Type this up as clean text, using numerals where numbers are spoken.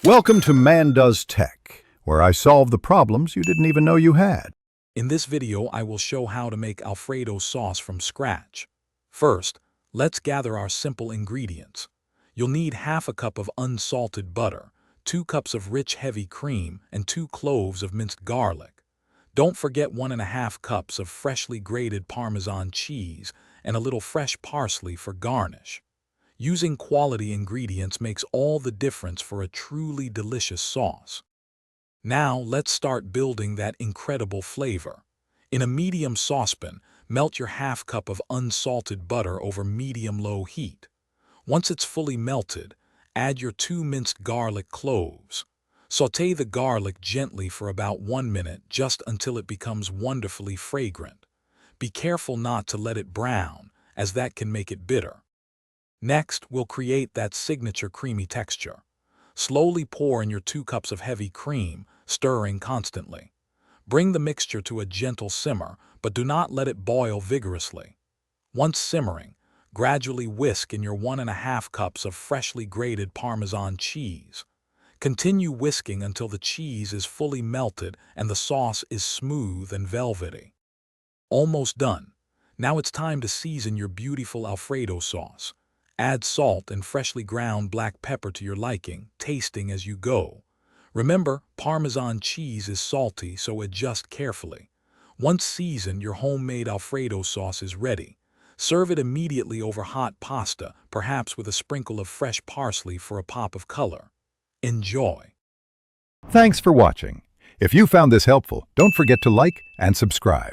Welcome to Man Does Tech, where I solve the problems you didn't even know you had. In this video, I will show how to make Alfredo sauce from scratch. First, let's gather our simple ingredients. You'll need half a cup of unsalted butter, 2 cups of rich heavy cream, and 2 cloves of minced garlic. Don't forget 1½ cups of freshly grated Parmesan cheese and a little fresh parsley for garnish. Using quality ingredients makes all the difference for a truly delicious sauce. Now let's start building that incredible flavor. In a medium saucepan, melt your ½ cup of unsalted butter over medium-low heat. Once it's fully melted, add your 2 minced garlic cloves. Sauté the garlic gently for about 1 minute, just until it becomes wonderfully fragrant. Be careful not to let it brown, as that can make it bitter. Next, we'll create that signature creamy texture. Slowly pour in your 2 cups of heavy cream, stirring constantly. Bring the mixture to a gentle simmer, but do not let it boil vigorously. Once simmering, gradually whisk in your 1½ cups of freshly grated Parmesan cheese. Continue whisking until the cheese is fully melted and the sauce is smooth and velvety. Almost done. Now it's time to season your beautiful Alfredo sauce. Add salt and freshly ground black pepper to your liking, tasting as you go. Remember, Parmesan cheese is salty, so adjust carefully. Once seasoned, your homemade Alfredo sauce is ready. Serve it immediately over hot pasta, perhaps with a sprinkle of fresh parsley for a pop of color. Enjoy! Thanks for watching. If you found this helpful, don't forget to like and subscribe.